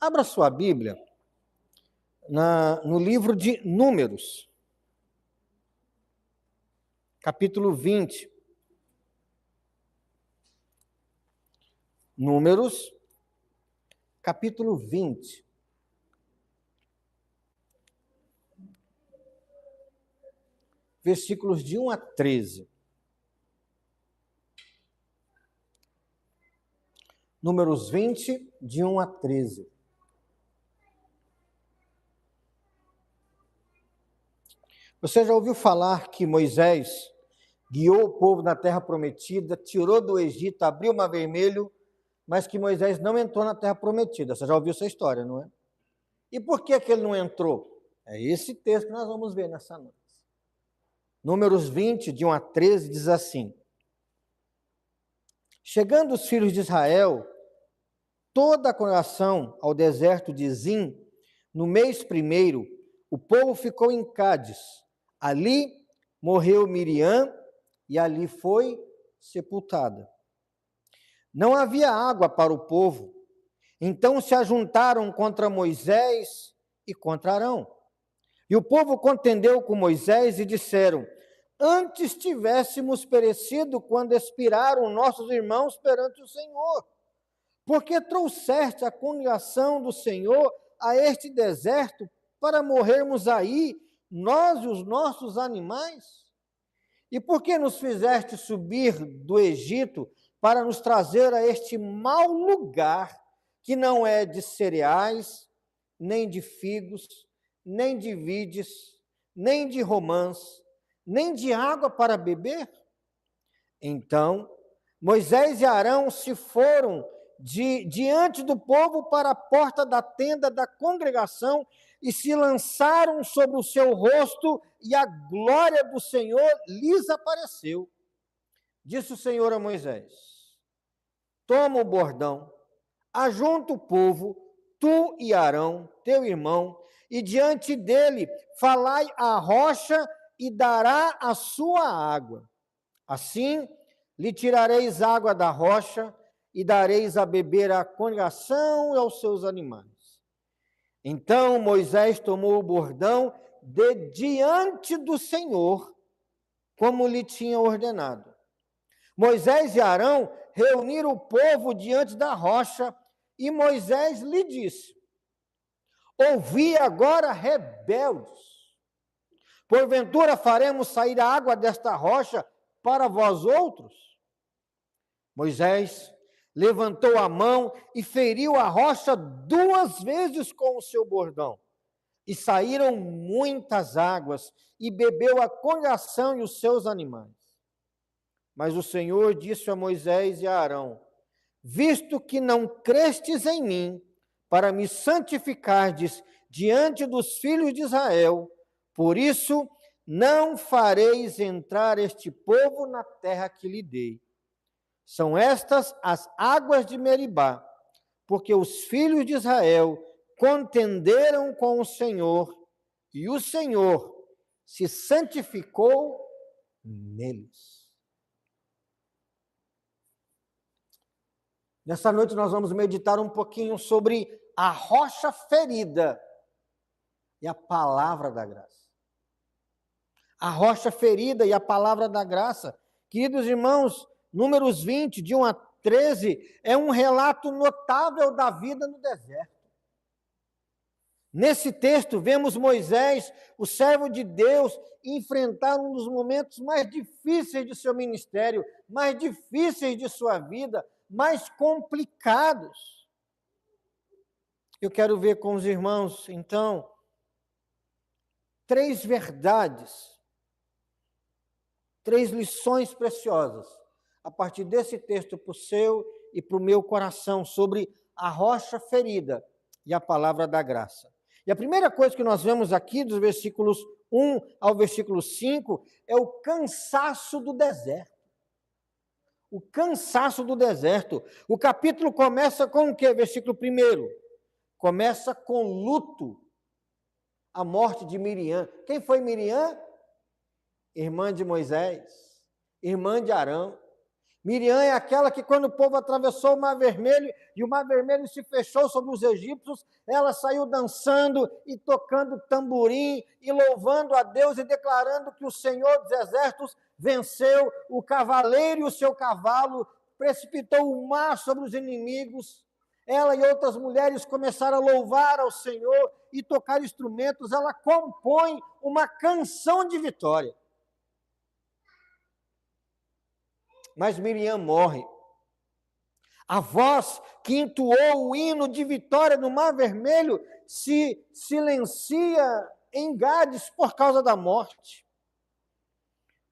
Abra sua Bíblia no livro de Números, capítulo 20. Números, capítulo 20. Versículos de 1 a 13. Números 20, de 1 a 13. Você já ouviu falar que Moisés guiou o povo na terra prometida, tirou do Egito, abriu o Mar Vermelho, mas que Moisés não entrou na terra prometida? Você já ouviu essa história, não é? E por que ele não entrou? É esse texto que nós vamos ver nessa noite. Números 20, de 1 a 13, diz assim: Chegando os filhos de Israel, toda a congregação ao deserto de Zim, no mês primeiro, o povo ficou em Cádiz. Ali morreu Miriam e ali foi sepultada. Não havia água para o povo, então se ajuntaram contra Moisés e contra Arão. E o povo contendeu com Moisés e disseram: Antes tivéssemos perecido quando expiraram nossos irmãos perante o Senhor. Porque trouxeste a congregação do Senhor a este deserto para morrermos aí, nós e os nossos animais? E por que nos fizeste subir do Egito para nos trazer a este mau lugar, que não é de cereais, nem de figos, nem de vides, nem de romãs, nem de água para beber? Então Moisés e Arão se foram diante do povo para a porta da tenda da congregação e se lançaram sobre o seu rosto, e a glória do Senhor lhes apareceu. Disse o Senhor a Moisés: Toma o bordão, ajunta o povo, tu e Arão, teu irmão, e diante dele falai à rocha e dará a sua água. Assim lhe tirareis água da rocha e dareis a beber à congregação e aos seus animais. Então Moisés tomou o bordão de diante do Senhor, como lhe tinha ordenado. Moisés e Arão reuniram o povo diante da rocha, e Moisés lhe disse: Ouvi agora, rebeldes, porventura faremos sair a água desta rocha para vós outros? Moisés levantou a mão e feriu a rocha 2 vezes com o seu bordão, e saíram muitas águas, e bebeu a congregação e os seus animais. Mas o Senhor disse a Moisés e a Arão: Visto que não crestes em mim, para me santificardes diante dos filhos de Israel, por isso não fareis entrar este povo na terra que lhe dei. São estas as águas de Meribá, porque os filhos de Israel contenderam com o Senhor, e o Senhor se santificou neles. Nessa noite nós vamos meditar um pouquinho sobre a rocha ferida e a palavra da graça. A rocha ferida e a palavra da graça. Queridos irmãos, Números 20, de 1 a 13, é um relato notável da vida no deserto. Nesse texto, vemos Moisés, o servo de Deus, enfrentar um dos momentos mais difíceis de seu ministério, mais difíceis de sua vida, mais complicados. Eu quero ver com os irmãos, então, 3 verdades, 3 lições preciosas, a partir desse texto para o seu e para o meu coração, sobre a rocha ferida e a palavra da graça. E a primeira coisa que nós vemos aqui, dos versículos 1 ao versículo 5, é o cansaço do deserto. O cansaço do deserto. O capítulo começa com o quê? Versículo 1. Começa com luto. A morte de Miriam. Quem foi Miriam? Irmã de Moisés, irmã de Arão. Miriam é aquela que, quando o povo atravessou o Mar Vermelho e o Mar Vermelho se fechou sobre os egípcios, ela saiu dançando e tocando tamborim e louvando a Deus e declarando que o Senhor dos Exércitos venceu o cavaleiro e o seu cavalo, precipitou o mar sobre os inimigos. Ela e outras mulheres começaram a louvar ao Senhor e tocar instrumentos. Ela compõe uma canção de vitória. Mas Miriam morre. A voz que entoou o hino de vitória no Mar Vermelho se silencia em Gades por causa da morte.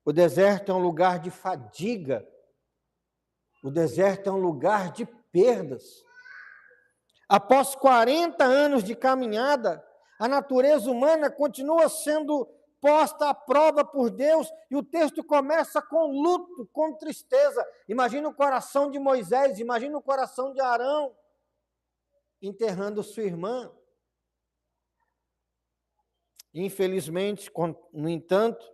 O deserto é um lugar de fadiga. O deserto é um lugar de perdas. Após 40 anos de caminhada, a natureza humana continua sendo posta à prova por Deus, e o texto começa com luto, com tristeza. Imagina o coração de Moisés, imagina o coração de Arão, enterrando sua irmã. Infelizmente, no entanto,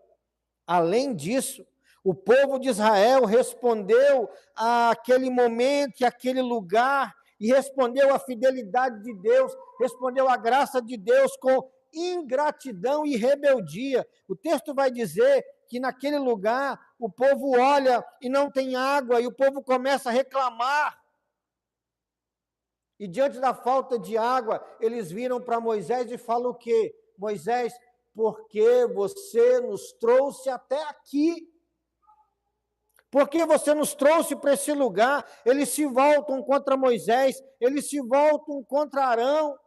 além disso, o povo de Israel respondeu àquele momento, àquele lugar, e respondeu à fidelidade de Deus, respondeu à graça de Deus com ingratidão e rebeldia. O texto vai dizer que naquele lugar o povo olha e não tem água, e o povo começa a reclamar. E diante da falta de água, eles viram para Moisés e falam o quê? Moisés, por que você nos trouxe até aqui? Por que você nos trouxe para esse lugar? Eles se voltam contra Moisés, eles se voltam contra Arão.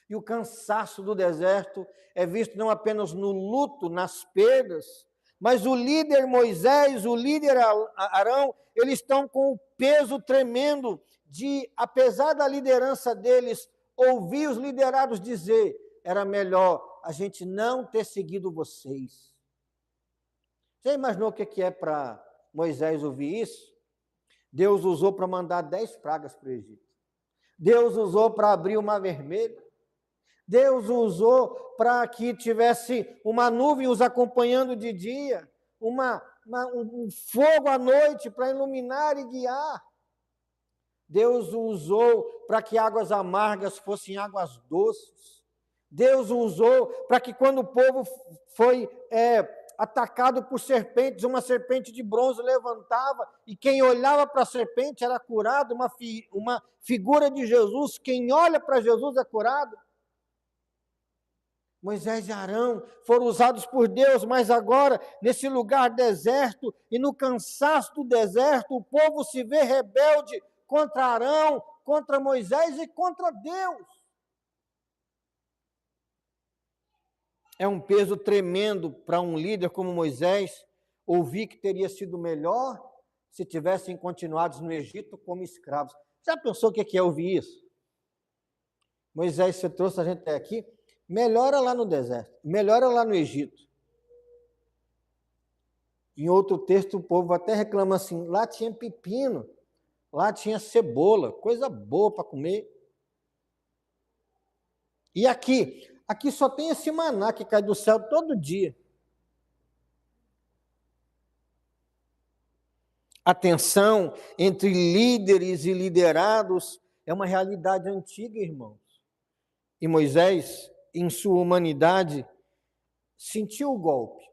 E o cansaço do deserto é visto não apenas no luto, nas perdas, mas o líder Moisés, o líder Arão, eles estão com o peso tremendo de, apesar da liderança deles, ouvir os liderados dizer, era melhor a gente não ter seguido vocês. Já imaginou o que é para Moisés ouvir isso? Deus usou para mandar 10 pragas para o Egito. Deus usou para abrir o Mar Vermelho. Deus usou para que tivesse uma nuvem os acompanhando de dia, um fogo à noite para iluminar e guiar. Deus usou para que águas amargas fossem águas doces. Deus usou para que, quando o povo foi atacado por serpentes, uma serpente de bronze levantava, e quem olhava para a serpente era curado, uma figura de Jesus. Quem olha para Jesus é curado. Moisés e Arão foram usados por Deus, mas agora, nesse lugar deserto e no cansaço do deserto, o povo se vê rebelde contra Arão, contra Moisés e contra Deus. É um peso tremendo para um líder como Moisés ouvir que teria sido melhor se tivessem continuado no Egito como escravos. Já pensou o que é ouvir isso? Moisés, você trouxe a gente até aqui, melhora lá no deserto, melhora lá no Egito. Em outro texto, o povo até reclama assim, lá tinha pepino, lá tinha cebola, coisa boa para comer. E aqui só tem esse maná que cai do céu todo dia. A tensão entre líderes e liderados é uma realidade antiga, irmãos. E Moisés, em sua humanidade, sentiu o golpe.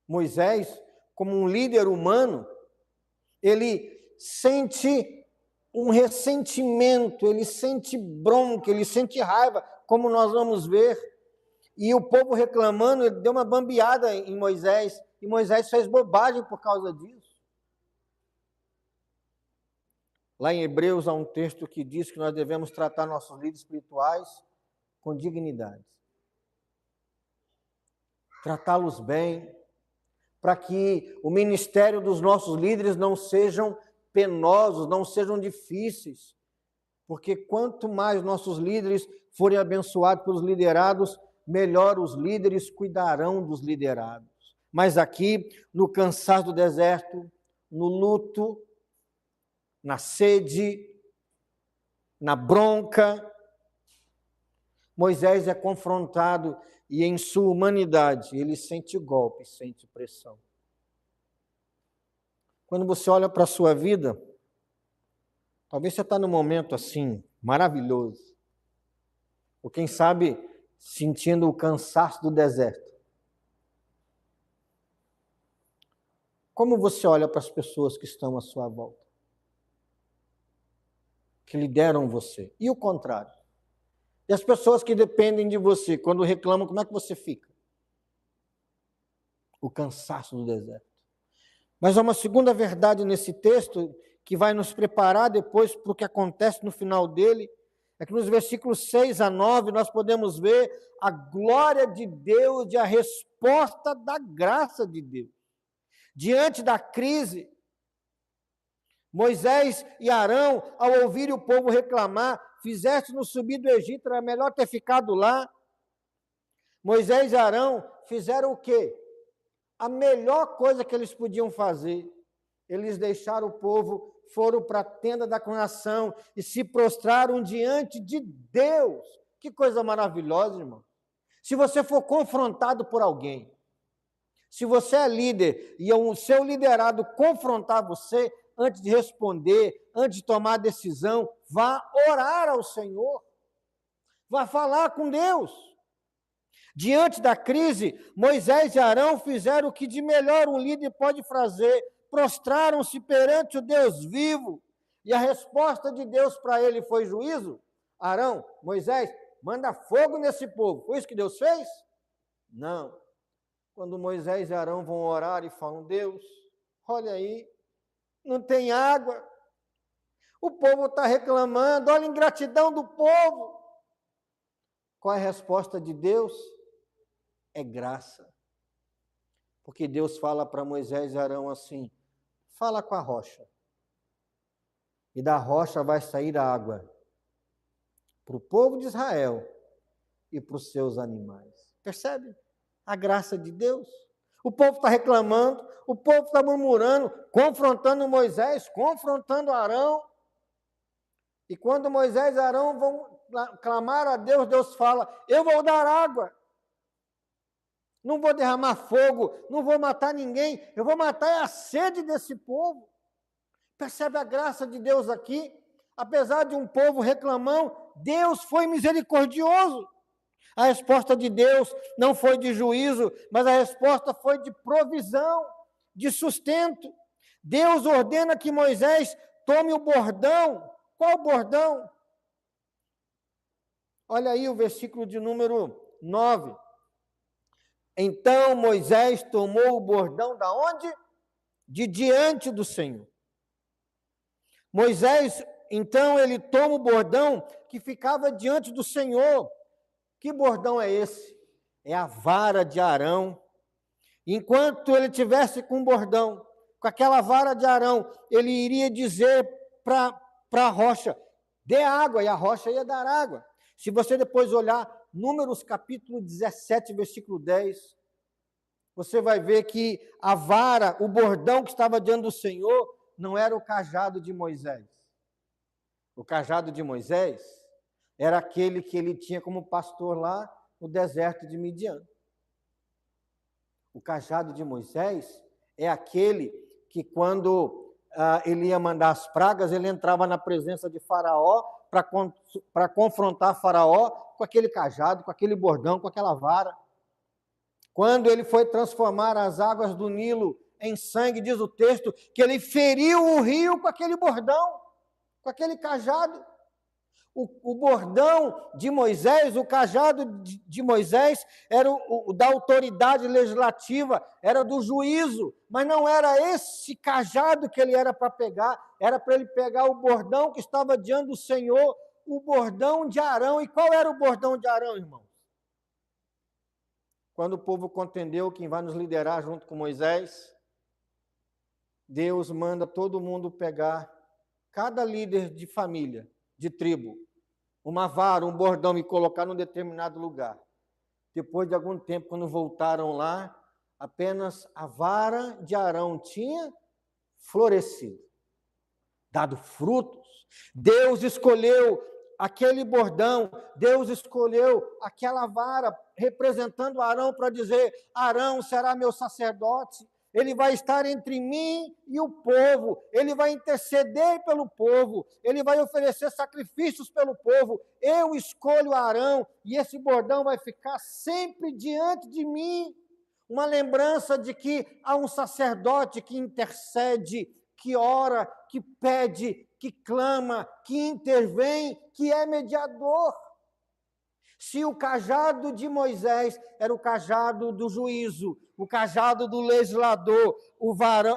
Moisés, como um líder humano, ele sente um ressentimento, ele sente bronca, ele sente raiva, como nós vamos ver. E o povo reclamando, ele deu uma bambeada em Moisés, e Moisés fez bobagem por causa disso. Lá em Hebreus há um texto que diz que nós devemos tratar nossos líderes espirituais com dignidade. Tratá-los bem, para que o ministério dos nossos líderes não sejam penosos, não sejam difíceis. Porque quanto mais nossos líderes forem abençoados pelos liderados, melhor os líderes cuidarão dos liderados. Mas aqui, no cansaço do deserto, no luto, na sede, na bronca, Moisés é confrontado e, em sua humanidade, ele sente golpe, sente pressão. Quando você olha para a sua vida, talvez você está num momento assim, maravilhoso. Ou quem sabe, sentindo o cansaço do deserto. Como você olha para as pessoas que estão à sua volta? Que lideram você. E o contrário. E as pessoas que dependem de você, quando reclamam, como é que você fica? O cansaço do deserto. Mas há uma segunda verdade nesse texto que vai nos preparar depois para o que acontece no final dele. É que nos versículos 6 a 9 nós podemos ver a glória de Deus e a resposta da graça de Deus. Diante da crise, Moisés e Arão, ao ouvirem o povo reclamar, fizeste-nos subir do Egito, era melhor ter ficado lá. Moisés e Arão fizeram o quê? A melhor coisa que eles podiam fazer. Eles deixaram o povo, foram para a tenda da congregação e se prostraram diante de Deus. Que coisa maravilhosa, irmão. Se você for confrontado por alguém, se você é líder e o seu liderado confrontar você, antes de responder, antes de tomar decisão, vá orar ao Senhor. Vá falar com Deus. Diante da crise, Moisés e Arão fizeram o que de melhor um líder pode fazer, prostraram-se perante o Deus vivo, e a resposta de Deus para ele foi juízo. Arão, Moisés, manda fogo nesse povo. Foi isso que Deus fez? Não. Quando Moisés e Arão vão orar e falam, Deus, olha aí, não tem água, o povo está reclamando, olha a ingratidão do povo. Qual é a resposta de Deus? É graça. Porque Deus fala para Moisés e Arão assim, fala com a rocha, e da rocha vai sair a água para o povo de Israel e para os seus animais. Percebe a graça de Deus? O povo está reclamando, o povo está murmurando, confrontando Moisés, confrontando Arão. E quando Moisés e Arão vão clamar a Deus, Deus fala, eu vou dar água. Não vou derramar fogo, não vou matar ninguém, eu vou matar a sede desse povo. Percebe a graça de Deus aqui? Apesar de um povo reclamão, Deus foi misericordioso. A resposta de Deus não foi de juízo, mas a resposta foi de provisão, de sustento. Deus ordena que Moisés tome o bordão. Qual bordão? Olha aí o versículo de número 9. Então Moisés tomou o bordão da onde? De diante do Senhor. Moisés, então, ele toma o bordão que ficava diante do Senhor. Que bordão é esse? É a vara de Arão. Enquanto ele tivesse com o bordão, com aquela vara de Arão, ele iria dizer para a rocha, dê água, e a rocha ia dar água. Se você depois olhar Números capítulo 17, versículo 10, você vai ver que a vara, o bordão que estava diante do Senhor, não era o cajado de Moisés. O cajado de Moisés era aquele que ele tinha como pastor lá no deserto de Midian. O cajado de Moisés é aquele que quando ele ia mandar as pragas, ele entrava na presença de Faraó para confrontar Faraó com aquele cajado, com aquele bordão, com aquela vara. Quando ele foi transformar as águas do Nilo em sangue, diz o texto, que ele feriu o rio com aquele bordão, com aquele cajado. O bordão de Moisés, o cajado de Moisés, era o da autoridade legislativa, era do juízo, mas não era esse cajado que ele era para pegar, era para ele pegar o bordão que estava diante do Senhor, o bordão de Arão. E qual era o bordão de Arão, irmão? Quando o povo contendeu quem vai nos liderar junto com Moisés, Deus manda todo mundo pegar, cada líder de família, de tribo, uma vara, um bordão e colocar num determinado lugar. Depois de algum tempo, quando voltaram lá, apenas a vara de Arão tinha florescido, dado frutos. Deus escolheu aquele bordão, Deus escolheu aquela vara, representando Arão para dizer, Arão será meu sacerdote, Ele vai estar entre mim e o povo, ele vai interceder pelo povo, ele vai oferecer sacrifícios pelo povo. Eu escolho Arão e esse bordão vai ficar sempre diante de mim. Uma lembrança de que há um sacerdote que intercede, que ora, que pede, que clama, que intervém, que é mediador. Se o cajado de Moisés era o cajado do juízo, o cajado do legislador,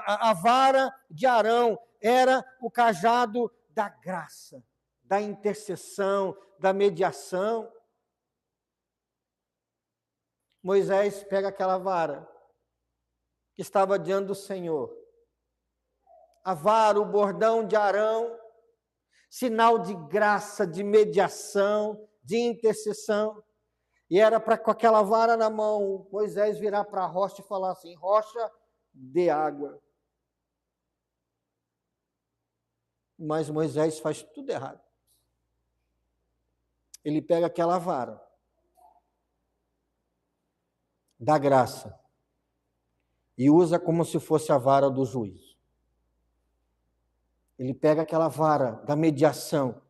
a vara de Arão era o cajado da graça, da intercessão, da mediação. Moisés pega aquela vara que estava diante do Senhor, a vara, o bordão de Arão, sinal de graça, de mediação, de intercessão, e era para com aquela vara na mão, Moisés virar para a rocha e falar assim: rocha, dê água. Mas Moisés faz tudo errado. Ele pega aquela vara da graça e usa como se fosse a vara do juízo. Ele pega aquela vara da mediação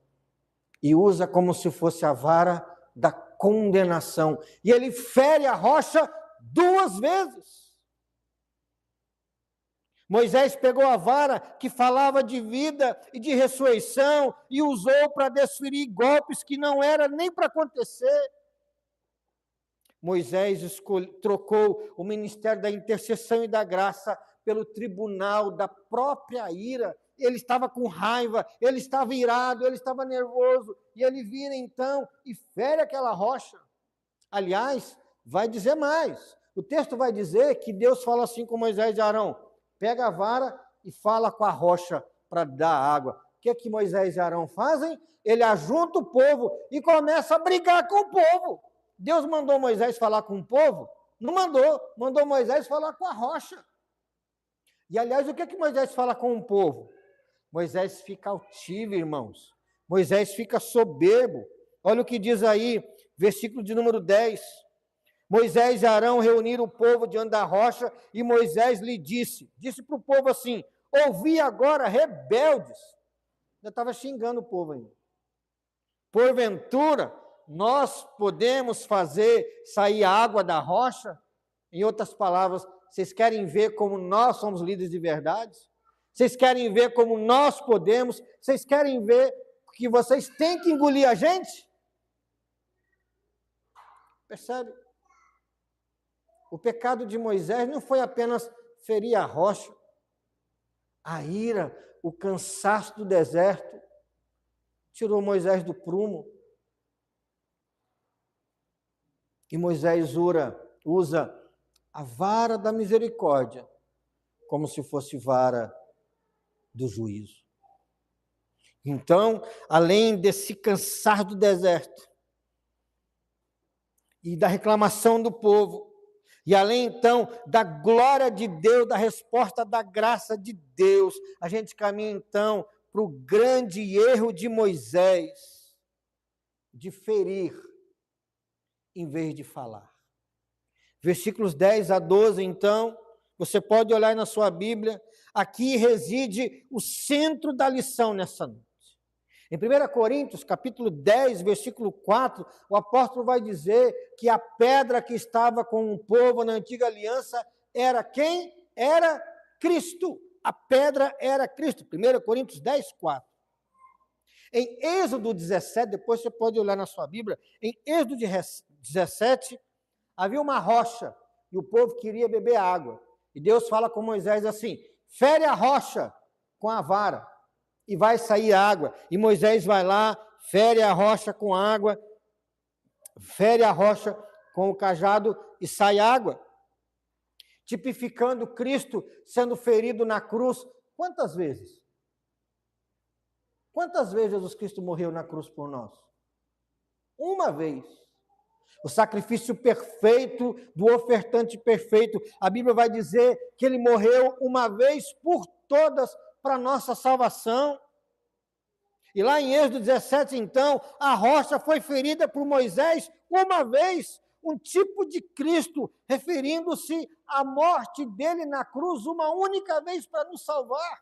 e usa como se fosse a vara da condenação. E ele fere a rocha 2 vezes. Moisés pegou a vara que falava de vida e de ressurreição e usou para desferir golpes que não era nem para acontecer. Moisés trocou o ministério da intercessão e da graça pelo tribunal da própria ira. Ele estava com raiva, ele estava irado, ele estava nervoso, e ele vira então e fere aquela rocha. Aliás, vai dizer mais. O texto vai dizer que Deus fala assim com Moisés e Arão: pega a vara e fala com a rocha para dar água. O que Moisés e Arão fazem? Ele ajunta o povo e começa a brigar com o povo. Deus mandou Moisés falar com o povo? Não mandou. Mandou Moisés falar com a rocha. E, aliás, o que Moisés fala com o povo? Moisés fica altivo, irmãos. Moisés fica soberbo. Olha o que diz aí, versículo de número 10. Moisés e Arão reuniram o povo diante da rocha e Moisés lhe disse para o povo assim: ouvi agora, rebeldes. Já estava xingando o povo ainda. Porventura, nós podemos fazer sair água da rocha? Em outras palavras, vocês querem ver como nós somos líderes de verdade? Vocês querem ver como nós podemos? Vocês querem ver que vocês têm que engolir a gente? Percebe? O pecado de Moisés não foi apenas ferir a rocha. A ira, o cansaço do deserto, tirou Moisés do prumo. E Moisés usa a vara da misericórdia como se fosse vara do juízo. Então, além desse cansar do deserto e da reclamação do povo, e além então da glória de Deus, da resposta da graça de Deus, a gente caminha então para o grande erro de Moisés, de ferir em vez de falar. Versículos 10 a 12, então, você pode olhar na sua Bíblia. Aqui reside o centro da lição nessa noite. Em 1 Coríntios, capítulo 10, versículo 4, o apóstolo vai dizer que a pedra que estava com o povo na antiga aliança era quem? Era Cristo. A pedra era Cristo. 1 Coríntios 10, 4. Em Êxodo 17, depois você pode olhar na sua Bíblia, em Êxodo 17, havia uma rocha e o povo queria beber água. E Deus fala com Moisés assim: fere a rocha com a vara e vai sair água. E Moisés vai lá, fere a rocha com água, fere a rocha com o cajado e sai água. Tipificando Cristo sendo ferido na cruz. Quantas vezes? Quantas vezes Jesus Cristo morreu na cruz por nós? Uma vez. O sacrifício perfeito do ofertante perfeito. A Bíblia vai dizer que ele morreu uma vez por todas para nossa salvação. E lá em Êxodo 17, então, a rocha foi ferida por Moisés uma vez. um tipo de Cristo, referindo-se à morte dele na cruz uma única vez para nos salvar.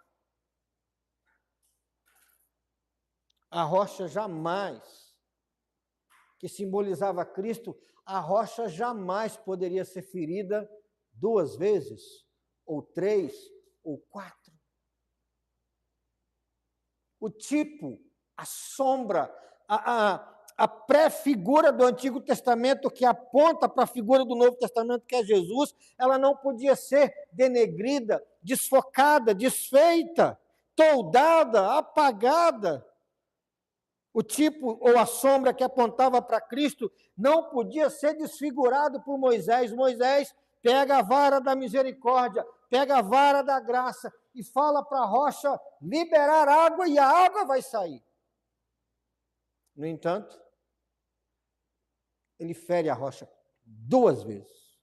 A rocha jamais, que simbolizava Cristo, a rocha jamais poderia ser ferida 2 vezes, ou 3, ou 4. O tipo, a sombra, a pré-figura do Antigo Testamento que aponta para a figura do Novo Testamento, que é Jesus, ela não podia ser denegrida, desfocada, desfeita, toldada, apagada. O tipo ou a sombra que apontava para Cristo não podia ser desfigurado por Moisés. Moisés pega a vara da misericórdia, pega a vara da graça e fala para a rocha liberar água e a água vai sair. No entanto, ele fere a rocha 2 vezes.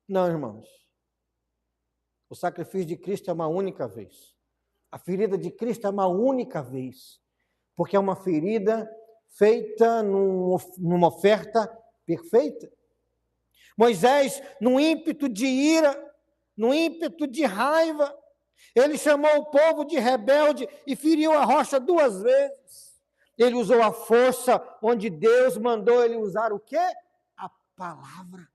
Não, irmãos. O sacrifício de Cristo é uma única vez. A ferida de Cristo é uma única vez. Porque é uma ferida feita numa oferta perfeita. Moisés, num ímpeto de ira, num ímpeto de raiva, ele chamou o povo de rebelde e feriu a rocha 2 vezes. Ele usou a força onde Deus mandou ele usar o quê? A palavra.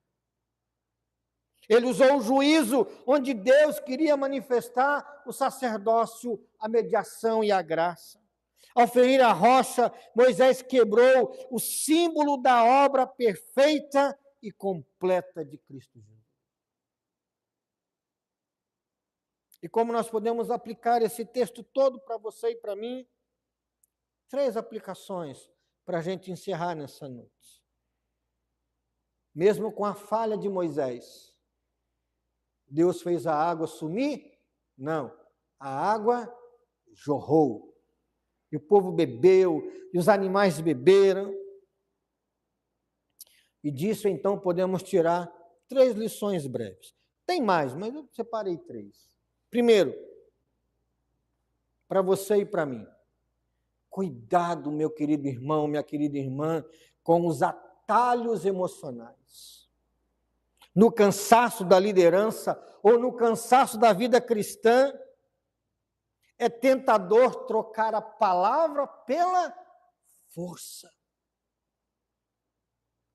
Ele usou o juízo onde Deus queria manifestar o sacerdócio, a mediação e a graça. Ao ferir a rocha, Moisés quebrou o símbolo da obra perfeita e completa de Cristo Jesus. E como nós podemos aplicar esse texto todo para você e para mim? 3 aplicações para a gente encerrar nessa noite. Mesmo com a falha de Moisés, Deus fez a água sumir? Não, a água jorrou. E o povo bebeu, e os animais beberam. E disso, então, podemos tirar 3 lições breves. Tem mais, mas eu separei 3. Primeiro, para você e para mim. Cuidado, meu querido irmão, minha querida irmã, com os atalhos emocionais. No cansaço da liderança ou no cansaço da vida cristã, é tentador trocar a palavra pela força.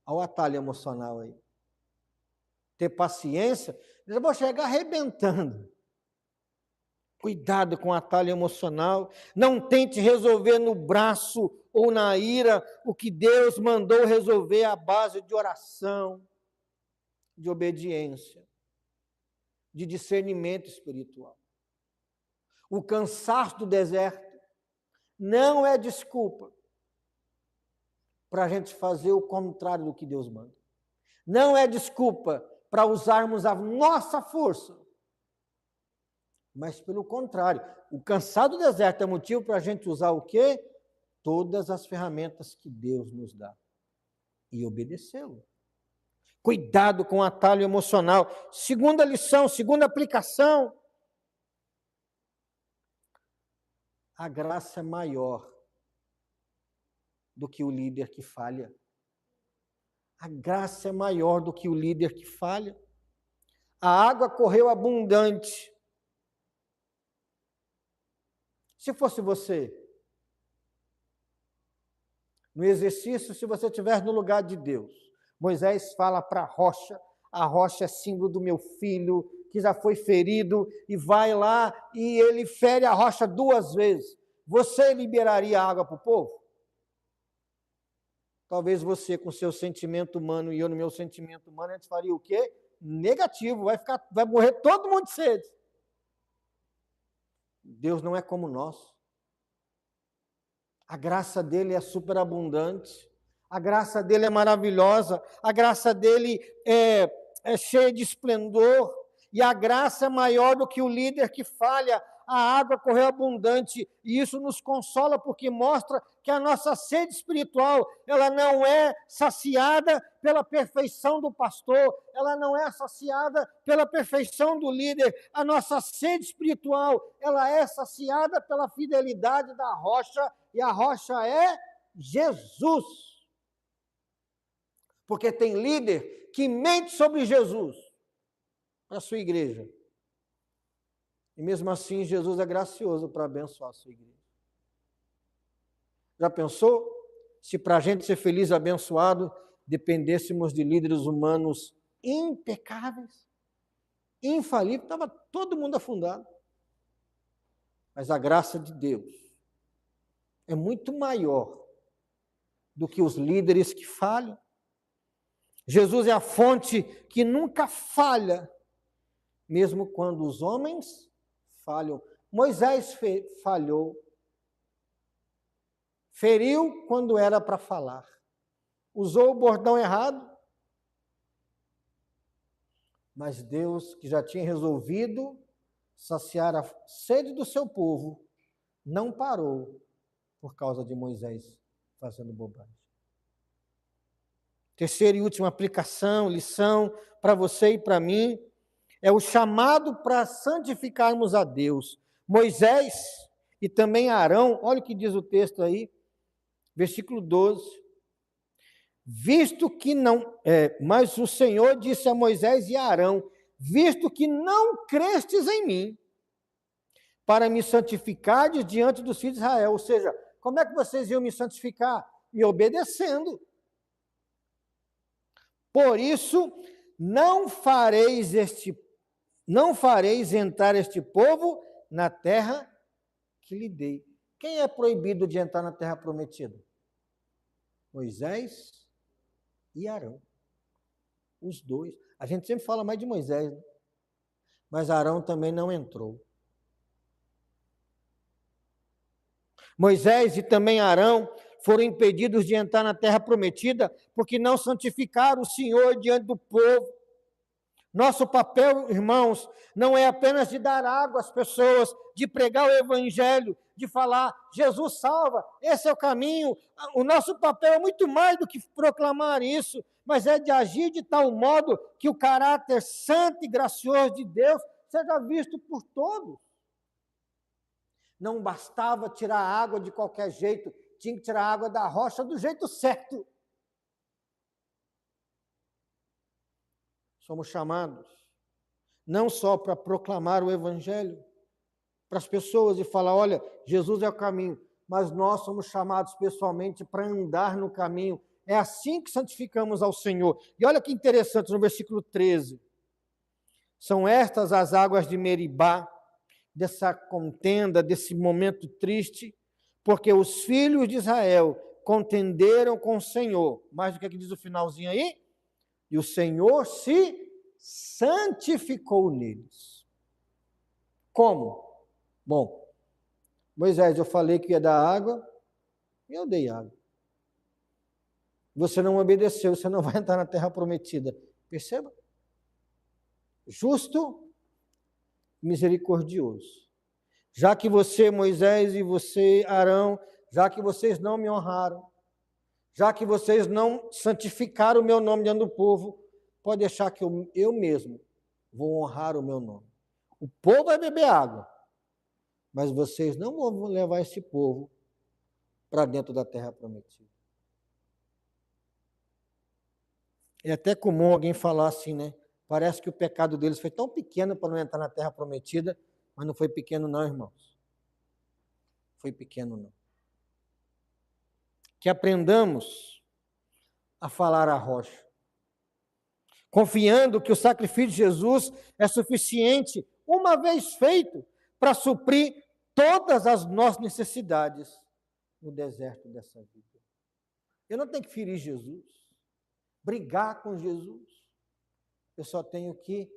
Olha o atalho emocional aí. Ter paciência, eu vou chegar arrebentando. Cuidado com o atalho emocional. Não tente resolver no braço ou na ira o que Deus mandou resolver à base de oração, de obediência, de discernimento espiritual. O cansaço do deserto não é desculpa para a gente fazer o contrário do que Deus manda. Não é desculpa para usarmos a nossa força. Mas, pelo contrário, o cansado do deserto é motivo para a gente usar o quê? Todas as ferramentas que Deus nos dá. E obedecê-lo. Cuidado com o atalho emocional. Segunda lição, segunda aplicação. A graça é maior do que o líder que falha. A graça é maior do que o líder que falha. A água correu abundante. Se fosse você, no exercício, se você estiver no lugar de Deus, Moisés fala para a rocha é símbolo do meu filho, que já foi ferido, e vai lá e ele fere a rocha 2 vezes. Você liberaria água para o povo? Talvez você, com seu sentimento humano e eu no meu sentimento humano, a gente faria o quê? Negativo, vai morrer todo mundo de sede. Deus não é como nós. A graça dele é superabundante. A graça dele é maravilhosa. A graça dele é cheia de esplendor. E a graça é maior do que o líder que falha. A água correu abundante, e isso nos consola porque mostra que a nossa sede espiritual, ela não é saciada pela perfeição do pastor, ela não é saciada pela perfeição do líder. A nossa sede espiritual, ela é saciada pela fidelidade da rocha, e a rocha é Jesus. Porque tem líder que mente sobre Jesus para a sua igreja. E mesmo assim, Jesus é gracioso para abençoar a sua igreja. Já pensou? Se para a gente ser feliz e abençoado, dependêssemos de líderes humanos impecáveis, infalíveis, estava todo mundo afundado. Mas a graça de Deus é muito maior do que os líderes que falham. Jesus é a fonte que nunca falha, mesmo quando os homens falham. Moisés falhou. Feriu quando era para falar. Usou o bordão errado. Mas Deus, que já tinha resolvido saciar a sede do seu povo, não parou por causa de Moisés fazendo bobagem. Terceira e última aplicação, lição para você e para mim, é o chamado para santificarmos a Deus. Moisés e também Arão, olha o que diz o texto aí, versículo 12. Visto que não, mas o Senhor disse a Moisés e a Arão, visto que não crestes em mim, para me santificardes diante dos filhos de Israel. Ou seja, como é que vocês iam me santificar? Me obedecendo. Por isso, não fareis entrar este povo na terra que lhe dei. Quem é proibido de entrar na terra prometida? Moisés e Arão. Os dois. A gente sempre fala mais de Moisés, né? Mas Arão também não entrou. Moisés e também Arão foram impedidos de entrar na terra prometida porque não santificaram o Senhor diante do povo. Nosso papel, irmãos, não é apenas de dar água às pessoas, de pregar o evangelho, de falar, Jesus salva, esse é o caminho. O nosso papel é muito mais do que proclamar isso, mas é de agir de tal modo que o caráter santo e gracioso de Deus seja visto por todos. Não bastava tirar água de qualquer jeito, tinha que tirar água da rocha do jeito certo. Somos chamados não só para proclamar o evangelho para as pessoas e falar, olha, Jesus é o caminho, mas nós somos chamados pessoalmente para andar no caminho. É assim que santificamos ao Senhor. E olha que interessante no versículo 13. São estas as águas de Meribá, dessa contenda, desse momento triste, porque os filhos de Israel contenderam com o Senhor. Mas o que é que diz o finalzinho aí? E o Senhor se santificou neles. Como? Bom, Moisés, eu falei que ia dar água, e eu dei água. Você não obedeceu, você não vai entrar na terra prometida. Perceba? Justo, misericordioso. Já que você, Moisés, e você, Arão, já que vocês não me honraram, já que vocês não santificaram o meu nome diante do povo, pode deixar que eu mesmo vou honrar o meu nome. O povo vai beber água, mas vocês não vão levar esse povo para dentro da terra prometida. É até comum alguém falar assim, né? Parece que o pecado deles foi tão pequeno para não entrar na terra prometida, mas não foi pequeno não, irmãos. Foi pequeno não. Que aprendamos a falar à rocha, confiando que o sacrifício de Jesus é suficiente, uma vez feito, para suprir todas as nossas necessidades no deserto dessa vida. Eu não tenho que ferir Jesus, brigar com Jesus. Eu só tenho que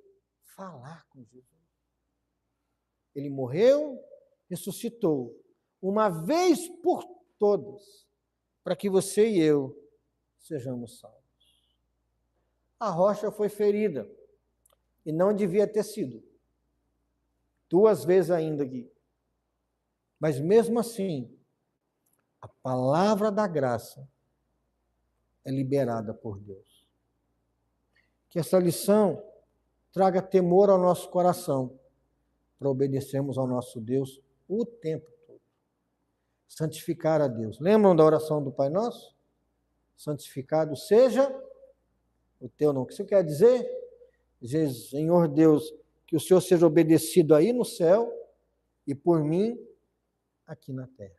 falar com Jesus. Ele morreu, ressuscitou, uma vez por todas, para que você e eu sejamos salvos. A rocha foi ferida, e não devia ter sido. 2 vezes ainda aqui. Mas mesmo assim, a palavra da graça é liberada por Deus. Que essa lição traga temor ao nosso coração, para obedecermos ao nosso Deus o tempo todo. Santificar a Deus. Lembram da oração do Pai Nosso? Santificado seja o teu não. O que isso quer dizer? Jesus, Senhor Deus, que o Senhor seja obedecido aí no céu e por mim aqui na terra.